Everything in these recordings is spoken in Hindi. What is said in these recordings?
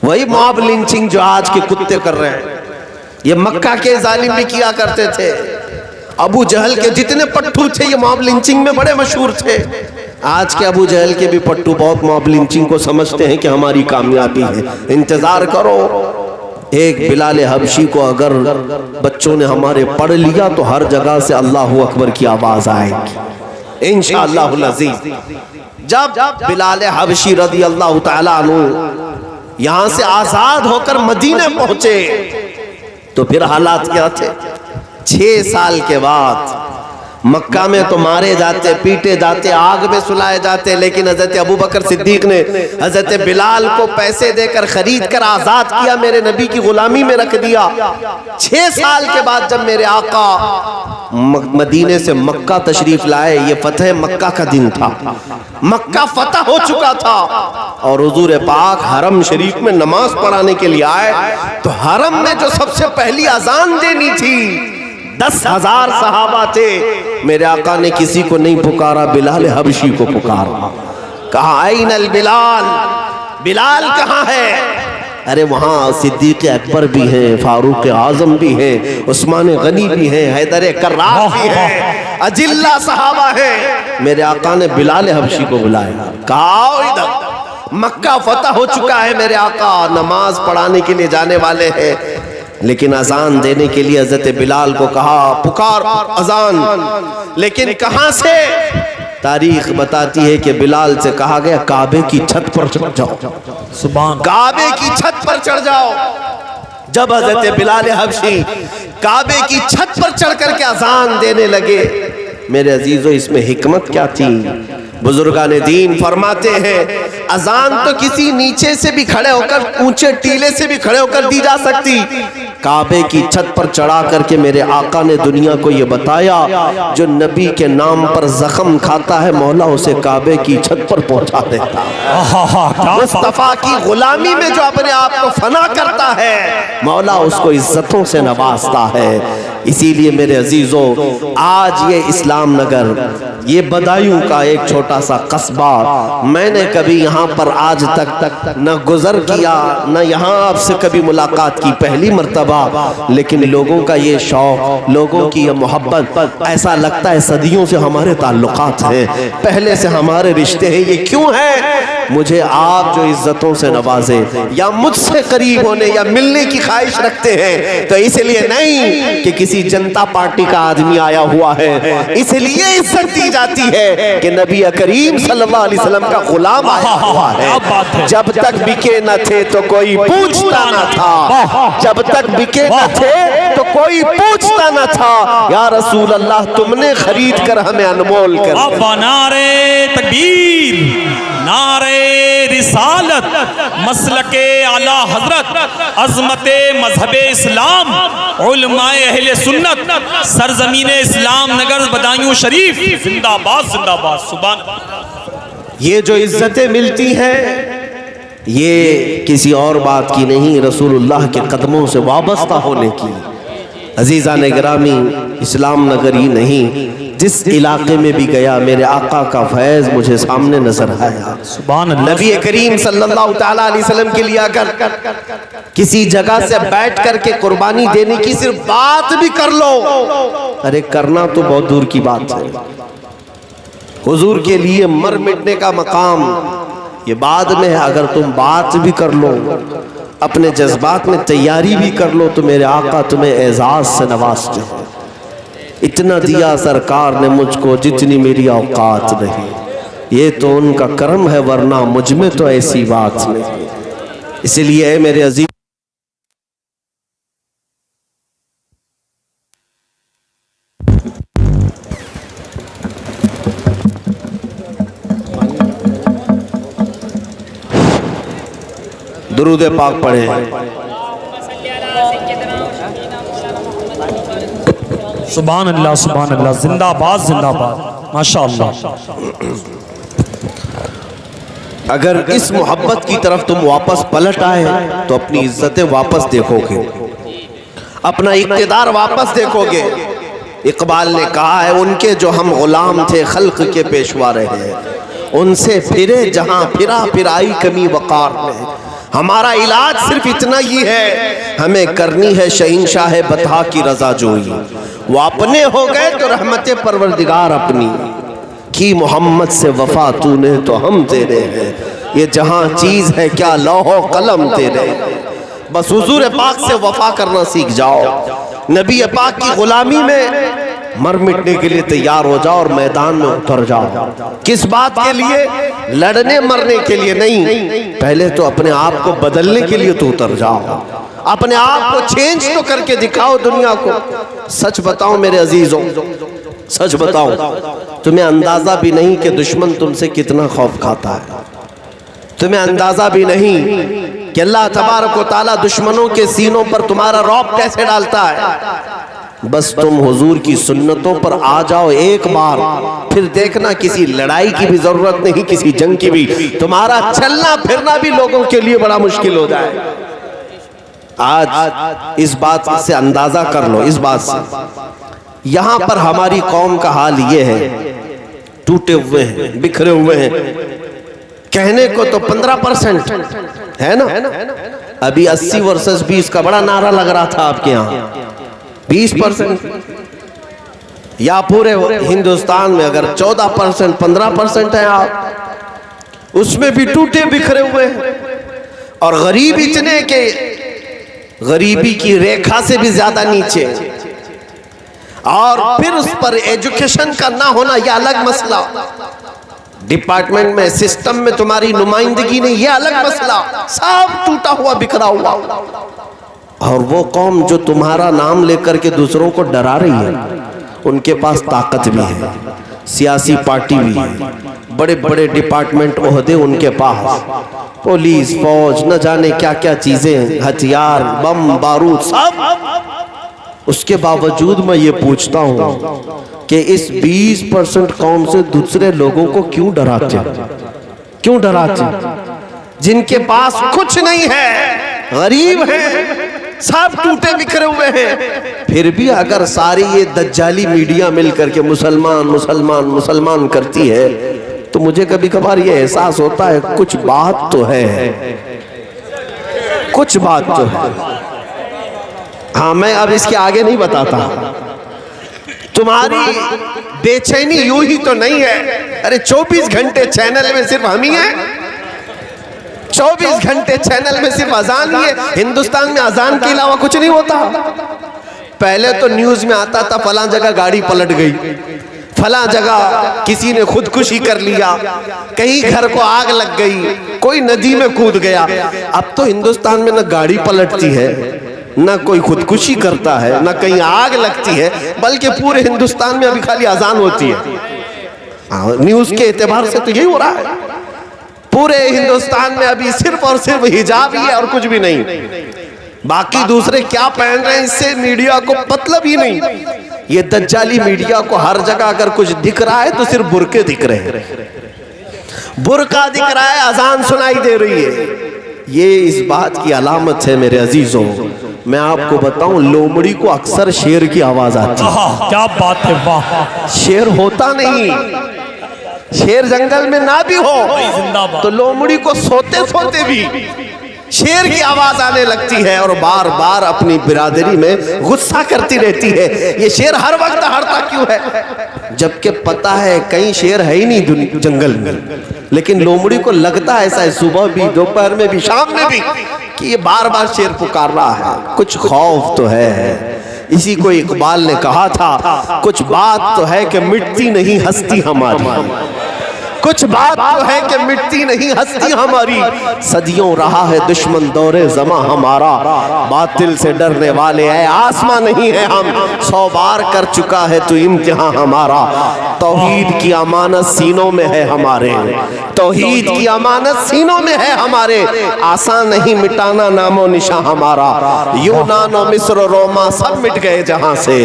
वही मॉब लिंचिंग जो आज के कुत्ते कर रहे हैं, ये मक्का के जालिम भी किया करते थे। अबू जहल के जितने पट्टू थे ये मॉब लिंचिंग में बड़े मशहूर थे। आज के अबू जहल के भी पट्टू बहुत मॉब लिंचिंग को समझते हैं कि हमारी कामयाबी है। इंतजार करो, एक बिलाल हबशी को अगर बच्चों ने हमारे पढ़ लिया तो हर जगह से अल्लाहू अकबर की आवाज आएगी इंशाअल्लाहुल अज़ीज़। जब बिलाल हबशी रज़ी अल्लाह तआला अन्हु यहां से आजाद होकर मदीने पहुंचे तो फिर हालात क्या थे। 6 साल के बाद मक्का में तो मारे जाते, पीटे जाते, आग में सुलाए जाते, लेकिन हजरत अबू बकर सिद्दीक ने हजरत बिलाल को पैसे देकर खरीद कर आजाद किया, मेरे नबी की गुलामी में रख दिया। 6 साल के बाद जब मेरे आका मदीने से मक्का तशरीफ लाए, ये फतह मक्का का दिन था, मक्का फतह हो चुका था और हुजूर पाक हरम शरीफ में नमाज पढ़ाने के लिए आए तो हरम में जो सबसे पहली अजान देनी थी 10,000 सहाबा थे। मेरे आका ने किसी को नहीं पुकारा, बिलाल हबशी को पुकारा। कहा ऐनल बिलाल, बिलाल कहाँ है? अरे वहाँ सिद्दीक अकबर भी हैं, फारूक आजम भी हैं, उस्मान गनी भी हैं, हैदर कर्रार भी हैं, अजिल्ला सहाबा हैं। मेरे आका ने बिलाल हबशी को बुलाया, कहा इधर मक्का फतह हो चुका है, मेरे आका नमाज पढ़ाने के लिए जाने वाले हैं। लेकिन अजान देने के लिए हजरत बिलाल को कहा पुकार अजान, लेकिन कहां से? तारीख बताती है कि बिलाल से कहा गया काबे की छत पर चढ़ जाओ, सुभान, काबे की छत पर चढ़ जाओ। जब हजरत बिलाल हबशी काबे की छत पर चढ़ करके अजान देने लगे, मेरे अजीजों इसमें हिकमत क्या थी? बुजुर्गान दीन फरमाते हैं अजान तो किसी नीचे से भी खड़े होकर, ऊंचे टीले से भी खड़े होकर दी जा सकती, काबे की छत पर चढ़ा करके मेरे आका ने दुनिया को ये बताया जो नबी के नाम पर जख्म खाता है मौला उसे काबे की छत पर पहुंचा देता है। मुस्तफा की गुलामी में जो अपने आप को फना करता है मौला उसको इज्जतों से नवाजता है। इसीलिए मेरे अजीजों आज ये इस्लाम नगर, ये बदायूं का एक छोटा सा कस्बा, मैंने कभी यहाँ पर आज तक न गुजर किया न यहाँ आपसे कभी मुलाकात की, पहली मर्तबा, लेकिन लोगों का ये शौक, लोगों की ये मोहब्बत, ऐसा लगता है सदियों से हमारे ताल्लुकात हैं, पहले से हमारे रिश्ते हैं। ये क्यों है? मुझे आप जो इज्जतों से नवाजे या मुझसे करीब होने या मिलने की ख्वाहिश रखते हैं तो इसलिए नहीं कि किसी जनता पार्टी का आदमी आया हुआ है, इसलिए इज्जत दी जाती है कि नबी करीम सल्लल्लाहु अलैहि वसल्लम का गुलाम आया हुआ है। जब तक बिके न थे तो कोई पूछता न था, जब तक बिके न थे तो कोई पूछता न था, या रसूल अल्लाह तुमने खरीद कर हमें अनमोल कर दिया। नारे तकबीर, नारे रिसालत, मसलके आला हजरत, अज़मते मजहबे इस्लाम, उलमाए अहले सुन्नत, सरजमीने इस्लाम नगर बदायूं शरीफ, जिंदाबाद जिंदाबाद। सुभान। ये जो इज्जतें मिलती हैं ये किसी और बात की नहीं, रसूलुल्लाह के कदमों से वाबस्ता होने की। अजीज़ान गिरामी, इस्लाम नगर ही नहीं, जिस इलाके में भी गया मेरे आका का फैज़ मुझे सामने नजर आया। सुभान अल्लाह। नबी करीम सल्लल्लाहु ताला अलैहि वसल्लम के लिए अगर किसी जगह से बैठ करके कुर्बानी देने की सिर्फ बात भी कर लो, अरे करना तो बहुत दूर की बात है, हुजूर के लिए मर मिटने का मकाम ये बाद में है। अगर तुम बात भी कर लो, अपने जज्बात में तैयारी भी कर लो तो मेरे आका तुम्हें एजाज से नवाजते हैं। इतना दिया सरकार ने मुझको जितनी मेरी औकात नहीं, ये तो उनका करम है वरना मुझ में तो ऐसी बात नहीं। इसलिए मेरे अजीज दुरूद पाक पढ़े। सुभान अल्लाह, सुभान अल्लाह, जिंदाबाद जिंदाबाद, माशाअल्लाह। अगर इस मोहब्बत की तरफ तुम वापस पलट आए तो अपनी इज्जतें वापस देखोगे, अपना इक़्तिदार वापस देखोगे। इकबाल ने कहा है उनके जो हम गुलाम थे खल्क के पेशवा रहे, उनसे फिरे जहां फिरा फिराई कमी वकार में। हमारा इलाज सिर्फ इतना ही है, हमें करनी है शहंशाह बता की रजा जोई। वो अपने हो गए तो रहमत परवरदिगार अपनी की, मोहम्मद से वफा तूने तो हम तेरे हैं, ये जहां चीज है क्या लौहो कलम तेरे। बस हुजूर पाक से वफा करना सीख जाओ, नबी पाक की गुलामी में मर मिटने के लिए तैयार हो जाओ और मैदान में उतर जाओ। किस बात के लिए? लड़ने मरने के लिए नहीं, पहले तो अपने आप को बदलने के लिए तो उतर जाओ, अपने आप को चेंज तो करके दिखाओ दुनिया को। सच बताओ मेरे अजीजों, सच बताओ, तुम्हें अंदाजा भी नहीं कि दुश्मन तुमसे कितना खौफ खाता है। तुम्हें अंदाजा भी नहीं कि अल्लाह तबारक व तआला दुश्मनों के सीनों पर तुम्हारा रौब कैसे डालता है। बस तुम हुजूर की सुन्नतों पर आ जाओ एक बार, फिर देखना किसी लड़ाई की भी जरूरत नहीं, किसी जंग की भी। तुम्हारा चलना फिरना भी लोगों के लिए बड़ा मुश्किल हो जाए। आज इस बात से अंदाजा कर लो, इस बात से यहां पर हमारी कौम का हाल ये है, टूटे हुए हैं, बिखरे हुए हैं। कहने को तो 15% है ना, अभी 80 वर्सेस 20 का बड़ा नारा लग रहा था आपके यहाँ। 20% या पूरे हिंदुस्तान में अगर 14% 15% है आप, उसमें भी टूटे बिखरे हुए हैं। और गरीब इतने के गरीबी की रेखा से भी ज्यादा नीचे, और फिर उस पर एजुकेशन का ना होना यह अलग मसला। डिपार्टमेंट में, सिस्टम में तुम्हारी नुमाइंदगी नहीं, यह अलग मसला। सब टूटा हुआ बिखरा हुआ। और वो कौम जो तुम्हारा नाम लेकर के दूसरों को डरा रही है, उनके पास ताकत भी है, सियासी पार्टी भी है, बड़े बड़े डिपार्टमेंट ओहदे उनके पास, पुलिस फौज न जाने क्या क्या चीजें, हथियार बम बारूद सब। उसके बावजूद मैं ये पूछता हूं कि इस 20% कौम से दूसरे लोगों को क्यों डराते, क्यों डराते? जिनके पास कुछ नहीं है, गरीब हैं, सब टूटे बिखरे हुए हैं, फिर भी अगर सारी ये दज्जाली मीडिया मिलकर के मुसलमान मुसलमान मुसलमान करती है, तो मुझे कभी कभार ये एहसास होता है कुछ बात तो है, कुछ बात तो है। हाँ, मैं अब इसके आगे नहीं बताता। तुम्हारी बेचैनी यूं ही तो नहीं है। अरे 24 घंटे चैनल में सिर्फ हम ही हैं, 24 घंटे चैनल में सिर्फ अजान ही है। हिंदुस्तान में अजान के अलावा कुछ नहीं होता। पहले तो न्यूज में आता था फलां जगह गाड़ी पलट गई, फलां जगह किसी ने खुदकुशी कर लिया, कहीं घर को आग लग गई, कोई नदी में कूद गया। अब तो हिंदुस्तान में न गाड़ी पलटती है, न कोई खुदकुशी करता है, न कहीं आग लगती है, बल्कि पूरे हिंदुस्तान में अभी खाली अजान होती है। न्यूज के एतबार से तो यही हो रहा है। पूरे हिंदुस्तान में अभी सिर्फ और सिर्फ हिजाब ही है और कुछ भी नहीं। बाकी दूसरे क्या पहन रहे हैं इससे मीडिया को मतलब ही नहीं। ये दज्जाली मीडिया को हर जगह अगर कुछ दिख रहा है तो सिर्फ बुरके दिख रहे हैं, बुरका दिख रहा है, अजान सुनाई दे रही है। ये इस बात की अलामत है मेरे अजीजों। मैं आपको बताऊं, लोमड़ी को अक्सर शेर की आवाज आती है। क्या बात है, वाह। शेर होता नहीं, शेर जंगल में ना भी हो तो लोमड़ी को सोते सोते भी शेर की आवाज आने लगती है और बार बार अपनी बिरादरी में गुस्सा करती रहती है। ये शेर हर वक्त हड़ता क्यों है, जबकि पता है कहीं शेर है ही नहीं जंगल में, लेकिन लोमड़ी को लगता है ऐसा है, सुबह भी, दोपहर में भी, शाम में भी, कि ये बार बार शेर पुकार रहा है। कुछ खौफ तो है। इसी को इकबाल ने कहा था, कुछ बात तो है कि मिटती नहीं हस्ती हमारी, कुछ बात तो है कि मिटती नहीं हस्ती हमारी। सदियों रहा है दुश्मन दौरे ज़मा हमारा, बातिल से डरने वाले है आसमां नहीं है हम, 100 बार कर चुका है तू इम्तिहान हमारा। तौहीद की अमानत सीनों में है हमारे, तौहीद की अमानत सीनों में है हमारे, आसान नहीं मिटाना नामो निशा हमारा। यूनान और मिस्र रोमा सब मिट गए जहां से,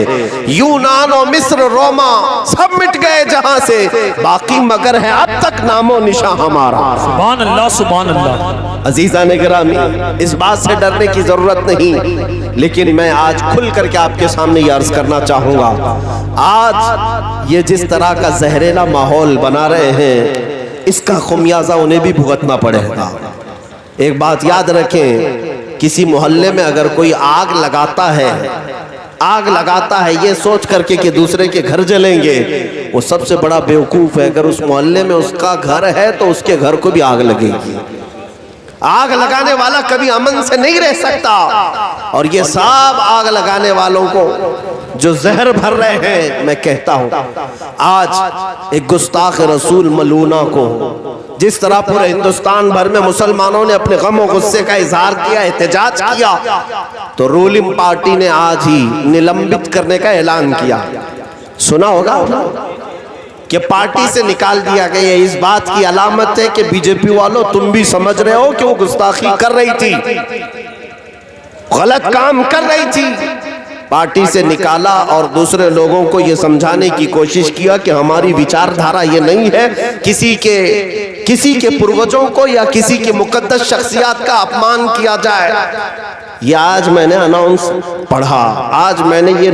यूनान और मिस्र रोमा सब मिट गए जहां से, बाकी मगर है अब तक नामो निशा हमारा। सुभान अल्लाह, सुभान अल्लाह। अजीज़ान गिरामी, इस बात से डरने की जरूरत नहीं, लेकिन मैं आज खुल करके आपके सामने ये अर्ज करना चाहूंगा, आज ये जिस तरह का जहरीला माहौल बना रहे हैं, इसका खुमियाजा उन्हें भी भुगतना पड़ेगा। एक बात याद रखें, किसी मोहल्ले में अगर कोई आग लगाता है ये सोच करके कि दूसरे के घर जलेंगे, वो सबसे बड़ा बेवकूफ है। अगर उस मोहल्ले में उसका घर है तो उसके घर को भी आग लगेगी। आग लगाने वाला कभी अमन से नहीं रह सकता। और ये सब आग लगाने वालों को जो जहर भर रहे हैं, मैं कहता हूं आज एक गुस्ताख रसूल मलूना को जिस तरह पूरे हिंदुस्तान भर में मुसलमानों ने अपने गम और गुस्से का इजहार किया, एहतजाज किया, तो रूलिंग पार्टी ने आज ही निलंबित करने का ऐलान किया। सुना होगा कि पार्टी से निकाल दिया गया। है इस बात की अलामत है कि बीजेपी वालों तुम भी समझ रहे हो कि वो गुस्ताखी कर रही थी, गलत काम कर रही थी। पार्टी से निकाला और दूसरे लोगों को ये समझाने की कोशिश किया कि हमारी विचारधारा ये नहीं है किसी के पूर्वजों को या किसी के मुकद्दस शख्सियत का अपमान किया जाए। ये आज मैंने अनाउंस पढ़ा, आज मैंने ये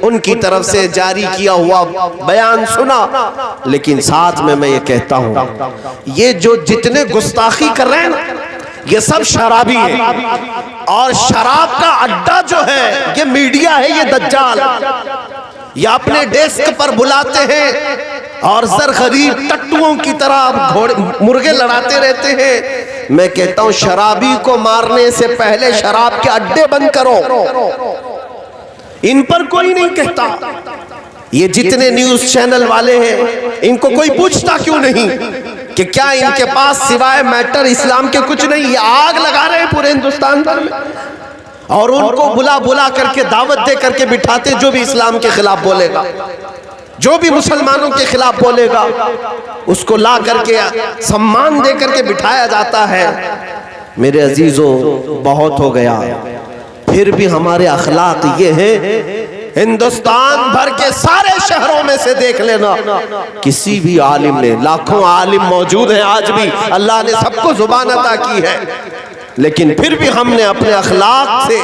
उनकी तरफ से जारी किया हुआ बयान सुना, लेकिन साथ में मैं ये कहता हूं, ये जो जितने गुस्ताखी कर रहे हैं ना, ये सब शराबी है। और शराब का अड्डा जो है ये मीडिया है, ये दज्जाल। ये अपने डेस्क पर बुलाते हैं और ज़रख़रीब टट्टुओं की तरह घोड़े मुर्गे लड़ाते रहते हैं। मैं कहता हूं शराबी को मारने से पहले शराब के अड्डे बंद करो। इन पर कोई नहीं कहता। ये जितने न्यूज चैनल वाले हैं, इनको कोई पूछता क्यों नहीं कि क्या इनके पास सिवाय मैटर इस्लाम के कुछ नहीं? ये आग लगा रहे हैं पूरे हिंदुस्तान भर में और उनको बुला बुला करके दावत दे करके बिठाते। जो भी इस्लाम के खिलाफ बोलेगा, जो भी मुसलमानों के खिलाफ बोलेगा, उसको ला करके सम्मान दे करके बिठाया जाता है। मेरे अजीजों, बहुत हो गया। फिर भी हमारे अखलाक ये हैं, हिंदुस्तान भर के सारे शहरों में से देख लेना, किसी भी आलिम ने, लाखों आलिम मौजूद हैं आज भी, अल्लाह ने सबको जुबान अता की है, लेकिन फिर भी हमने अपने अखलाक से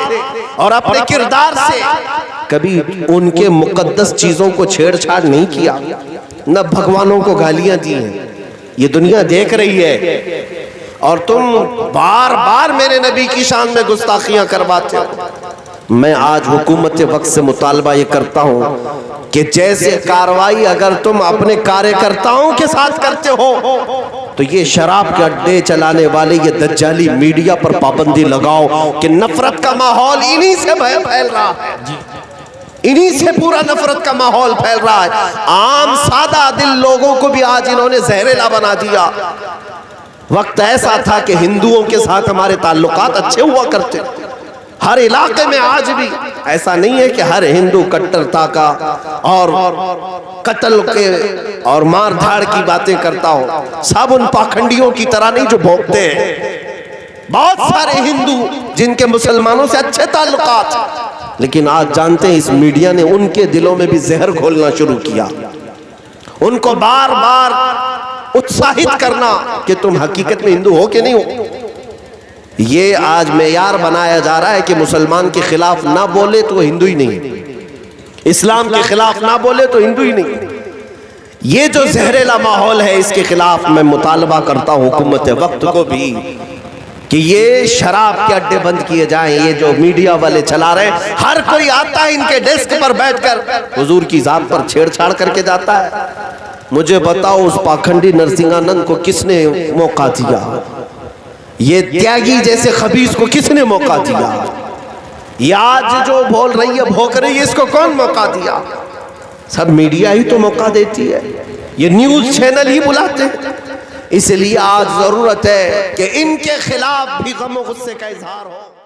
और अपने किरदार से कभी उनके मुकद्दस चीजों को छेड़छाड़ नहीं किया, न भगवानों को गालियां दी हैं। ये दुनिया देख रही है और तुम बार बार मेरे नबी की शान में गुस्ताखियां करवाते हो। मैं आज हुकूमत वक्त से मुतालबा ये करता हूं कि जैसे कार्रवाई अगर तुम अपने कार्यकर्ताओं के साथ करते हो, तो ये शराब के अड्डे चलाने वाले ये दज्जाली मीडिया पर पाबंदी लगाओ कि नफरत का माहौल इन्हीं से फैल रहा है, इन्हीं से पूरा नफरत का माहौल फैल रहा है। आम सादा दिल लोगों को भी आज इन्होंने जहरीला बना दिया। वक्त ऐसा था कि हिंदुओं के साथ हमारे ताल्लुकात अच्छे हुआ करते, हर इलाके में। आज भी ऐसा नहीं है कि हर हिंदू कट्टरता का और कत्ल के और मार धाड़ की बातें करता हो। सब उन पाखंडियों की तरह नहीं जो भोंकते हैं। बहुत सारे हिंदू जिनके मुसलमानों से अच्छे ताल्लुकात, लेकिन आज जानते हैं इस मीडिया ने उनके दिलों में भी जहर घोलना शुरू किया, उनको बार बार उत्साहित करना कि तुम हकीकत में हिंदू हो कि नहीं हो। ये आज मेयार बनाया जा रहा है कि मुसलमान के खिलाफ ना बोले तो हिंदू ही नहीं, इस्लाम के खिलाफ ना बोले तो हिंदू ही नहीं। ये जो जहरीला माहौल है, इसके खिलाफ मैं मुतालबा करता हूं हुकूमत वक्त को भी कि ये शराब के अड्डे बंद किए जाएं। ये जो मीडिया वाले चला रहे हैं, हर कोई आता है इनके डेस्क पर बैठकर हुजूर की जात पर छेड़छाड़ करके जाता है। मुझे बताओ उस पाखंडी नरसिंहानंद को किसने मौका दिया? ये त्यागी जैसे खबीस को किसने मौका दिया? ये आज जो बोल रही है, भोंक रही है, इसको कौन मौका दिया? सब मीडिया ही तो मौका देती है, ये न्यूज चैनल ही बुलाते हैं। इसलिए आज जरूरत है कि इनके खिलाफ भी गम और गुस्से का इजहार हो।